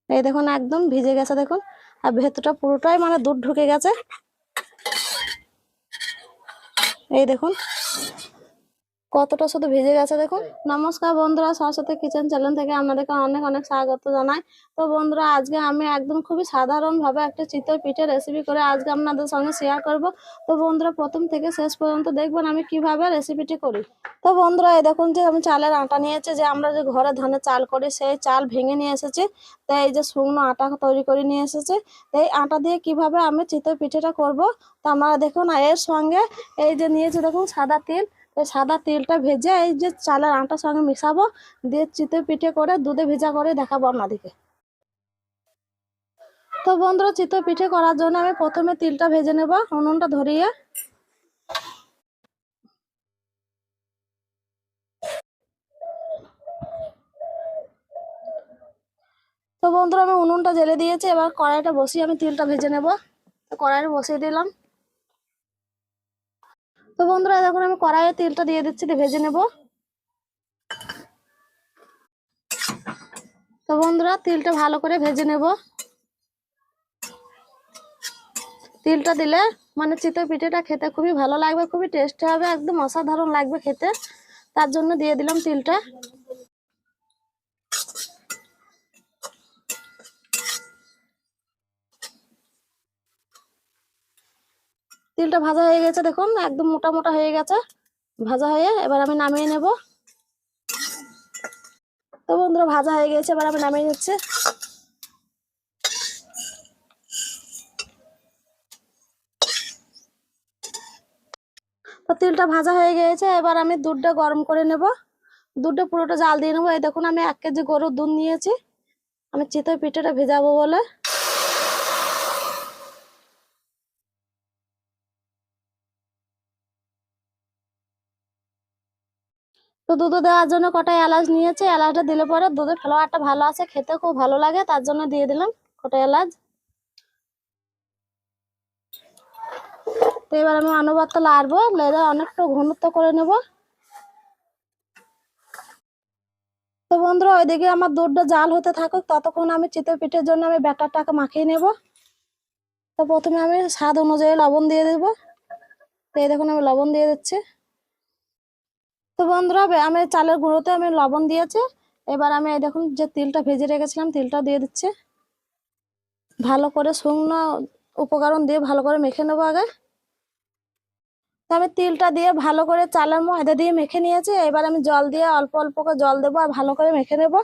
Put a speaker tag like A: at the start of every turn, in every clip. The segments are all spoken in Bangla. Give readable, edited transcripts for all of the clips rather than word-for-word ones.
A: এই দেখুন একদম ভিজে গেছে দেখুন, আর ভেতরটা পুরোটাই মানে দুধ ঢুকে গেছে। এই দেখুন কতটা শুধু ভিজে গেছে দেখুন। নমস্কার বন্ধুরা, সরস্বতী কিচেন চ্যানেল থেকে আপনাদেরকে অনেক অনেক স্বাগত জানাই। তো বন্ধুরা, আজকে আমি একদম খুবই সাধারণ ভাবে একটা চিতই পিঠে রেসিপি করে আজকে আপনাদের সঙ্গে শেয়ার করব। তো বন্ধুরা, প্রথম থেকে শেষ পর্যন্ত দেখবেন আমি কিভাবে রেসিপিটি করি। তো বন্ধুরা, এই দেখুন যে আমি চালের আটা নিয়েছি, যে আমরা যে ঘরে ধানের চাল করি সেই চাল ভেঙে নিয়ে এসেছি। তাই এই যে শুকনো আটা তৈরি করে নিয়ে এসেছি। এই আটা দিয়ে কিভাবে আমি চিতই পিঠেটা করব, তো আপনারা দেখুন। আর এর সঙ্গে এই যে নিয়েছি দেখুন সাদা তিল। এই সাদা তিলটা ভেজে এই যে চালের আটার সঙ্গে মিশাবো, দিয়ে চিতই পিঠে করে দুধে ভেজা করে দেখাবো আপনাদেরকে। তো বন্ধুরা, চিতই পিঠে করার জন্য আমি প্রথমে তিলটা ভেজে নেব উনুনটা ধরিয়ে। তো বন্ধুরা, আমি উনুনটা জ্বেলে দিয়েছি, এবার কড়াইটা বসিয়ে আমি তিলটা ভেজে নেব। তো কড়াইটা বসিয়ে দিলাম। তো বন্ধুরা, দেখুন আমি কড়াইয়ে তিলটা দিয়ে দিচ্ছি, দিয়ে ভেজে নেব। তো বন্ধুরা, তিলটা ভালো করে ভেজে নেব। তিলটা দিলে মানে চিতই পিঠেটা খেতে খুবই ভালো লাগবে, খুবই টেস্টি হবে, একদম অসাধারণ লাগবে খেতে। তার জন্য দিয়ে দিলাম তিলটা। তিলটা ভাজা হয়ে গেছে দেখুন, একদম মোটা মোটা হয়ে গেছে ভাজা হয়ে। এবার আমি নামিয়ে নেব। তো বন্ধুরা, ভাজা হয়ে গেছে, এবার আমি নামিয়ে নিচ্ছি। তো তিলটা ভাজা হয়ে গেছে, এবার আমি দুধটা গরম করে নেব। দুধটা পুরোটা জাল দিয়ে নেবো। এই দেখুন আমি 1 কেজি গরুর দুধ নিয়েছি, আমি চিতই পিঠেটা ভেজাবো বলে। তো দুধে দেওয়ার জন্য কটা এলাচ নিয়েছি, এলাচটা দিলে পরে দুধের ফ্লেভারটা ভালো আছে, খেতে খুব ভালো লাগে, তার জন্য দিয়ে দিলাম কটা এলাচ। তো এবার আমি অনবরত লাড়বো, লেড়ে অনেকটা ঘনত্ব করে নেব। তো বন্ধুরা, ওইদিকে আমার দুধটা জাল হতে থাকুক, ততক্ষণ আমি চিতই পিঠের জন্য আমি ব্যাটারটাকে মাখিয়ে নেব। তো প্রথমে আমি স্বাদ অনুযায়ী লবণ দিয়ে দেবো। তো এই দেখুন আমি লবণ দিয়ে দিচ্ছি। তো বন্ধুরা, আমি চালের গুঁড়োতে আমি লবণ দিয়েছি। এবার আমি এই দেখুন যে তিলটা ভেজে রেখেছিলাম, তিলটা দিয়ে দিচ্ছি। ভালো করে শুকনো উপকরণ দিয়ে ভালো করে মেখে নেবো আগে। তো আমি তিলটা দিয়ে ভালো করে চালের ময়দা দিয়ে মেখে নিয়েছি। এবার আমি জল দিয়ে অল্প অল্প করে জল দেবো আর ভালো করে মেখে নেবো।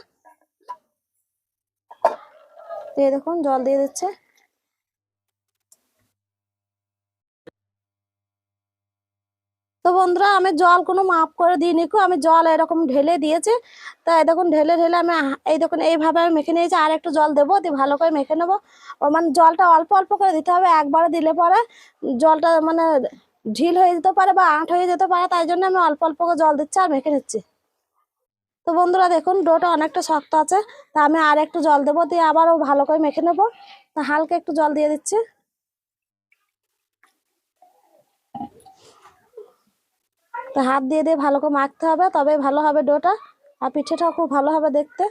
A: তো এই দেখুন জল দিয়ে দিচ্ছে। তো বন্ধুরা, আমি জল কোনো মাপ করে দিইনি, আমি জল এরকম ঢেলে দিয়েছি। তাই দেখুন ঢেলে ঢেলে আমি এই দেখুন এইভাবে আমি মেখে নিয়েছি। আর একটু জল দেবো, দিয়ে ভালো করে মেখে নেবো। ও মানে জলটা অল্প অল্প করে দিতে হবে, একবারে দিলে পরে জলটা মানে ঢিল হয়ে যেতে পারে বা আঁট হয়ে যেতে পারে, তাই জন্য আমি অল্প অল্প করে জল দিচ্ছি আর মেখে নিচ্ছি। তো বন্ধুরা, দেখুন ডোটা অনেকটা শক্ত আছে, তা আমি আর একটু জল দেবো, দিয়ে আবারও ভালো করে মেখে নেবো। তা হালকা একটু জল দিয়ে দিচ্ছি। তো হাত দিয়ে দিয়ে ভালো করে মাখতে হবে, তবে ভালো হবে ডোটা, আর পিঠেটাও খুব ভালো হবে দেখতে।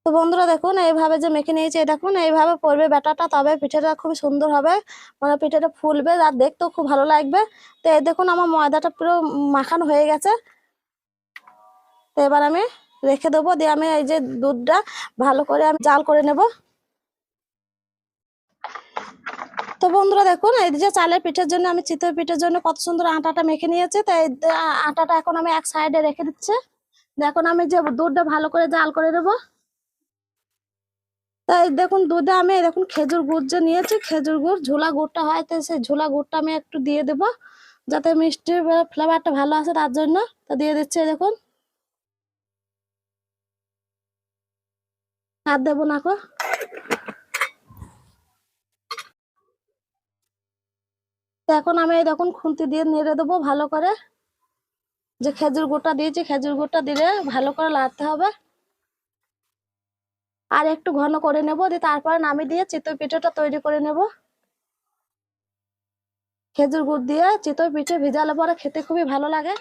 A: তো বন্ধুরা, দেখুন এইভাবে যে মেখে নিয়েছি, দেখুন এইভাবে পড়বে ব্যাটাটা, তবে পিঠেটা খুব সুন্দর হবে, মানে পিঠেটা ফুলবে আর দেখতেও খুব ভালো লাগবে। তো এই দেখুন আমার ময়দাটা পুরো মাখানো হয়ে গেছে। তো এবার আমি রেখে দেবো, দিয়ে আমি এই যে দুধটা ভালো করে আমি জাল করে নেব। তো বন্ধুরা, দেখুন এই যে চালের পিঠের জন্য আমি চিতই পিঠের জন্য কত সুন্দর আটাটা মেখে নিয়েছি। তো এই আটাটা এখন আমি এক সাইডে রেখে দিচ্ছি। এখন আমি যে দুধটা ভালো করে জাল করে নেবো। তাই দেখুন দুধে আমি দেখুন খেজুর গুড় যে নিয়েছি, খেজুর গুড় ঝোলা গুড়টা হয়, তো সেই ঝোলা গুড়টা আমি একটু দিয়ে দেবো, যাতে মিষ্টির ফ্লেভারটা ভালো আসে তার জন্য। তো দিয়ে দিচ্ছি দেখুন, আর দেবো না কো। তো এখন আমি এই দেখুন খুন্তি দিয়ে নেড়ে দেবো ভালো করে। যে খেজুর গুড়টা দিয়েছি, খেজুর গুড়টা দিলে ভালো করে নাড়তে হবে। আর একটু ঘন করে নেবো, দিয়ে তারপরে নামিয়ে দিয়ে চিতই পিঠাটা তৈরি করে নেব। খেজুর গুড় দিয়ে চিতই পিঠে ভেজালে পরে খেতে খুবই ভালো লাগে।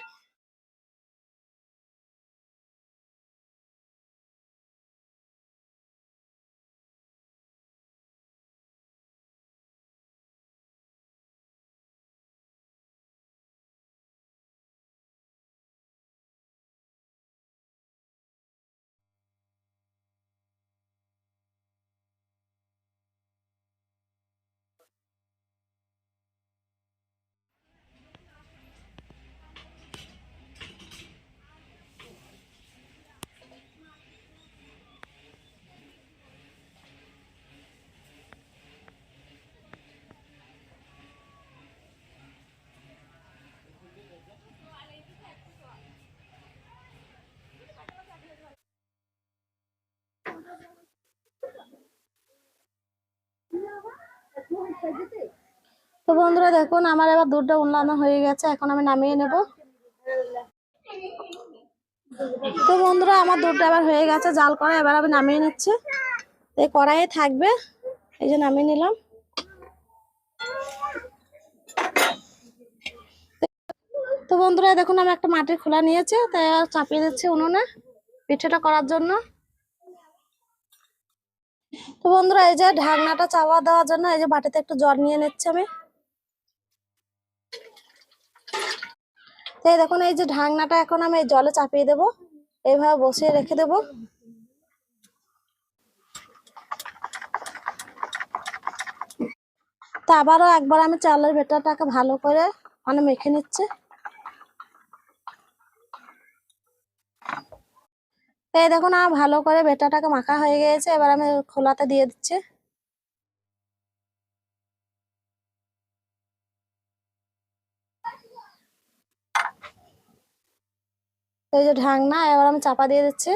A: তো বন্ধুরা দেখুন আমার এবার দুধটা উন্নানো হয়ে গেছে, এখন আমি নামিয়ে নেব। তো বন্ধুরা আমার দুধটা এবার হয়ে গেছে জাল করা, এবার আমি নামিয়ে নিচ্ছি। এই কড়াইয়ে থাকবে, এই যে নামিয়ে নিলাম। তো বন্ধুরা দেখুন আমি একটা মাটির খোলা নিয়েছি, তাই চাপিয়ে দিচ্ছি উনুনে পিঠেটা করার জন্য। তো বন্ধুরা এই যে ঢাকনাটা চাপা দেওয়ার জন্য এই যে বাটিতে একটু জল নিয়ে নিচ্ছি আমি। তো এই দেখুন এই যে ঢাকনাটা এখন আমি এই জলে চাপিয়ে দেবো, এইভাবে বসিয়ে রেখে দেবো। তো আবারও একবার আমি চালের ভেতরটাকে ভালো করে মেখে নিচ্ছি। এই দেখুন আমার ভালো করে বেটাটাকে মাখা হয়ে গেছে, এবার আমি খোলাতে দিয়ে দিচ্ছি। এই যে ঢাকনা, এবার আমি চাপা দিয়ে দিচ্ছি।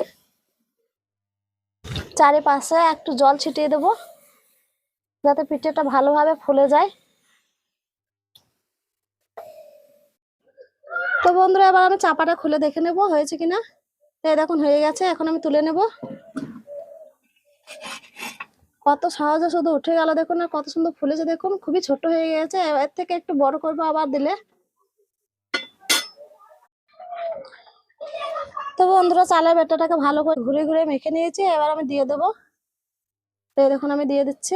A: চারিপাশে একটু জল ছিটিয়ে দেবো যাতে পিঠেটা ভালোভাবে ফুলে যায়। তো বন্ধুরা এবার আমি চাপাটা খুলে দেখে নেবো হয়েছে কিনা। এই দেখুন হয়ে গেছে, এখন আমি তুলে নেব। কত সহজে শুধু উঠে গেল দেখুন, আর কত সুন্দর ফুলেছে দেখুন, খুবই ছোট হয়ে গেছে। এর থেকে একটু বড় করবো আবার দিলে। তো বন্ধুরা চালের বেটাটাকে ভালো করে ঘুরে ঘুরে মেখে নিয়েছি, এবার আমি দিয়ে দেবো। তো এই দেখুন আমি দিয়ে দিচ্ছি।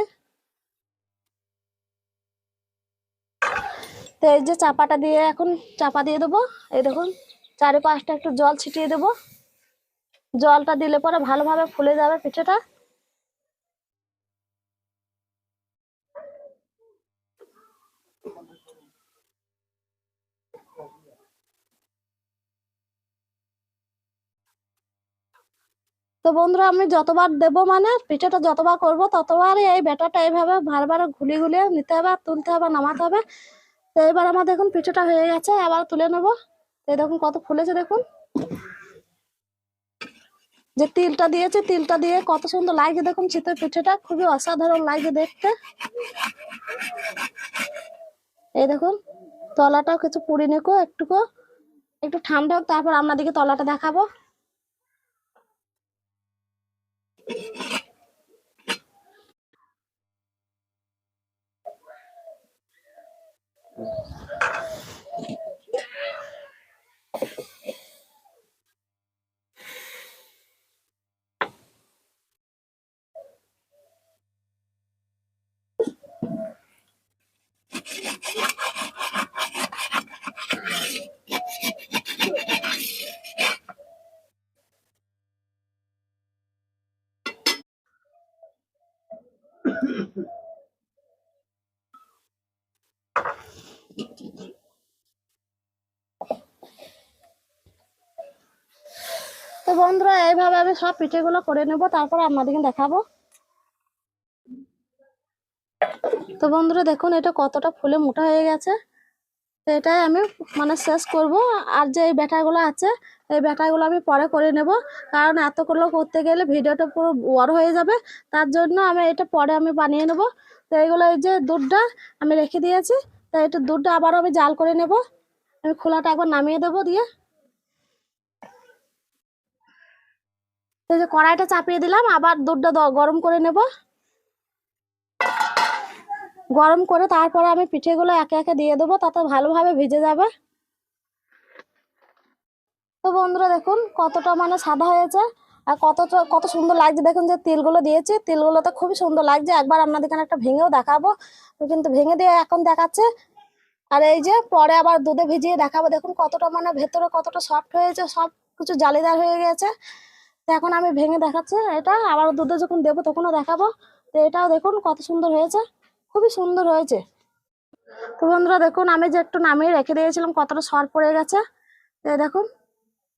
A: তো এই যে চাপাটা দিয়ে এখন চাপা দিয়ে দেবো। এই দেখুন চারিপাশটা একটু জল ছিটিয়ে দেবো, জলটা দিলে পরে ভালোভাবে ফুলে যাবে পিঠেটা। তো বন্ধুরা আমি যতবার দেব মানে পিঠাটা যতবার করব ততবারই এই ব্যাটারটা এইভাবে বারবার ঘুলিয়ে ঘুলিয়ে নিতে হবে, তুলতে হবে, নামাতে হবে। তো এবার আমার দেখুন পিঠাটা হয়ে গেছে, আবার তুলে নেব। এই দেখুন কত ফুলেছে দেখুন, যে তিলটা দিয়েছে তিলটা দিয়ে কত সুন্দর লাগছে দেখুন, চিতই পিঠাটা খুবই অসাধারণ লাগছে দেখতে। এই দেখুন তলাটাও কিছু পুড়ি নিকো, একটু ঠান্ডা হোক তারপর আপনাদেরকে তলাটা দেখাবো। তো বন্ধুরা এইভাবে আমি সব পিঠেগুলো করে নেব, তারপর আপনাদেরকে দেখাবো। তো বন্ধুরা দেখুন এটা কতটা ফুলে মোটা হয়ে গেছে। তো এটাই আমি শেষ করব। আর যে এই ব্যাটাগুলো আছে এই ব্যাটাগুলো আমি পরে করে নেব, কারণ এতগুলো করতে গেলে ভিডিওটা পুরো বড় হয়ে যাবে। তার জন্য আমি এটা পরে আমি বানিয়ে নেব। তো এইগুলো এই যে দুধটা আমি রেখে দিয়েছি, তো এটা দুধটা আবারও আমি জাল করে নেব। আমি খোলাটা একবার নামিয়ে দেবো দিয়ে। এই যে কড়াইটা চাপিয়ে দিলাম, আবার দুধটা গরম করে নেব। গরম করে তারপরে আমি পিঠেগুলো একে একে দিয়ে দেবো, তাতে ভালোভাবে ভিজে যাবে। তো বন্ধুরা দেখুন কতটা মানে সাদা হয়েছে, আর কত সুন্দর লাগছে। দেখুন যে তিলগুলো দিয়েছি, তিলগুলো তো খুবই সুন্দর লাগছে। একবার আপনাদের এখানে একটা ভেঙেও দেখাবো, তো কিন্তু ভেঙে দিয়ে এখন দেখাচ্ছে। আর এই যে পরে আবার দুধে ভিজিয়ে দেখাবো। দেখুন কতটা মানে ভেতরে কতটা সফট হয়েছে, সব কিছু জালিদার হয়ে গেছে। তো এখন আমি ভেঙে দেখাচ্ছি এটা, আবার দুধে যখন দেবো তখনও দেখাবো। তো এটাও দেখুন কত সুন্দর হয়েছে, খুবই সুন্দর হয়েছে। তো বন্ধুরা দেখুন আমি যে একটু নামিয়ে রেখে দিয়েছিলাম, কতটা সর পড়ে গেছে। তো এই দেখুন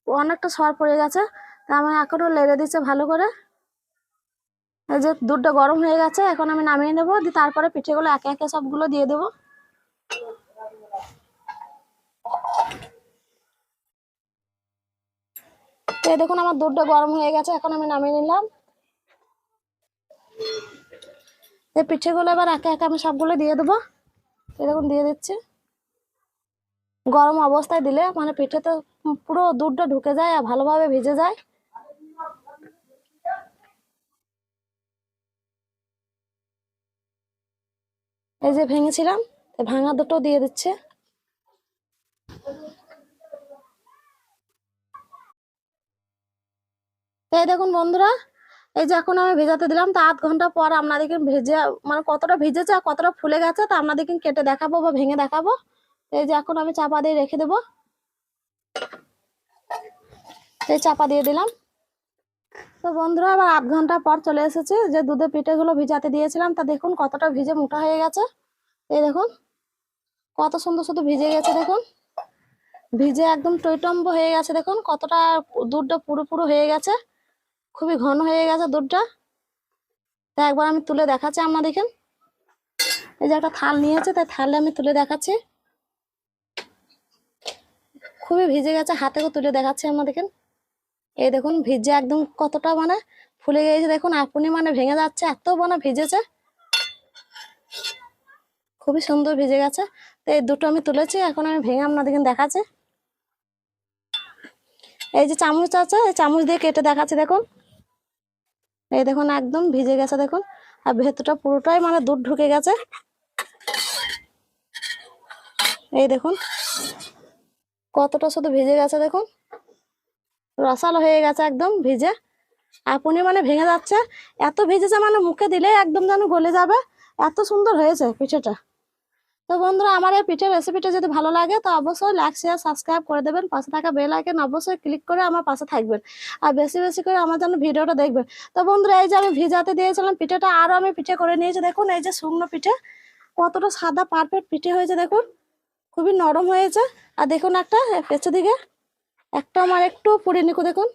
A: অনেকটা সর পড়ে গেছে। তা আমি এখনো লেড়ে দিচ্ছে ভালো করে। এই যে দুধটা গরম হয়ে গেছে, এখন আমি নামিয়ে নেবো, দিয়ে তারপরে পিঠেগুলো একে একে সবগুলো দিয়ে দেবো। তো এই দেখুন আমার দুধটা গরম হয়ে গেছে, এখন আমি নামিয়ে নিলাম। এই পিঠেগুলো এবার একে একে আমি সবগুলো দিয়ে দেবো। এই দেখুন দিয়ে দিচ্ছি। গরম অবস্থায় দিলে মানে পিঠেতে পুরো দুধটা ঢুকে যায় আর ভালোভাবে ভিজে যায়। এই যে ভেঙেছিলাম, ভাঙা দুটো দিয়ে দিচ্ছে। তো এই দেখুন বন্ধুরা, এই যে এখন আমি ভেজাতে দিলাম, তা আধ ঘন্টা পর আপনাদেরকে ভেজে মানে কতটা ভিজেছে আর কতটা ফুলে গেছে তা আপনাদেরকে কেটে দেখাবো বা ভেঙে দেখাবো। এই যে এখন আমি চাপা দিয়ে রেখে দেবো। এই চাপা দিয়ে দিলাম। তো বন্ধুরা আবার আধ ঘন্টা পর চলে এসেছে, যে দুধের পিঠেগুলো ভিজাতে দিয়েছিলাম তা দেখুন কতটা ভিজে মোটা হয়ে গেছে। এই দেখুন কত সুন্দর শুধু ভিজে গেছে, দেখুন ভিজে একদম টইটম্ব হয়ে গেছে। দেখুন কতটা দুধটা পুরো পুরো হয়ে গেছে, খুবই ঘন হয়ে গেছে দুধটা। তা একবার আমি তুলে দেখাচ্ছি আপনাদেরকে। এই যে একটা থাল নিয়েছে, তাই থালে আমি তুলে দেখাচ্ছি। খুবই ভিজে গেছে, হাতেও তুলে দেখাচ্ছি আপনাদেরকে। এই দেখুন ভিজে একদম কতটা মানে ফুলে গেছে, দেখুন আপনি মানে ভেঙে যাচ্ছে, এত মানে ভিজেছে, খুবই সুন্দর ভিজে গেছে। তো এই দুটো আমি তুলেছি, এখন আমি ভেঙে আপনাদেরকে দেখাচ্ছি। এই যে চামচ আছে, এই চামচ দিয়ে কেটে দেখাচ্ছি। দেখুন এই দেখুন একদম ভিজে গেছে দেখুন, আর ভেতরটা পুরোটাই মানে দুধ ঢুকে গেছে। এই দেখুন কতটা শুধু ভিজে গেছে, দেখুন রসালো হয়ে গেছে একদম ভিজে, আপনি মানে ভেঙে যাচ্ছে। এত ভিজেছে মানে মুখে দিলে একদম যেন গলে যাবে, এত সুন্দর হয়েছে পিঠেটা। তো বন্ধুরা আমার এই পিঠের রেসিপিটা যদি ভালো লাগে তো অবশ্যই লাইক শেয়ার সাবস্ক্রাইব করে দেবেন, পাশে থাকা বেল আইকন অবশ্যই ক্লিক করে আমার পাশে থাকবেন, আর বেশি বেশি করে আমার জন্য ভিডিওটা দেখবেন। তো বন্ধুরা এই যে আমি ভিজাতে দিয়েছিলাম পিঠেটা, আরও আমি পিঠে করে নিয়েছি। দেখুন এই যে শুকনো পিঠে কতটা সাদা পারফেক্ট পিঠে হয়েছে, দেখুন খুবই নরম হয়েছে। আর দেখুন একটা পেছন দিকে একটা আমার একটু পুড়ে নিকো, দেখুন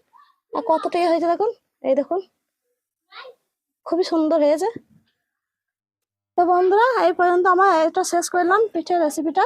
A: আর কতটাই হয়েছে দেখুন। এই দেখুন খুবই সুন্দর হয়েছে। তো বন্ধুরা এই পর্যন্ত আমার এটা শেষ করলাম পিঠের রেসিপিটা।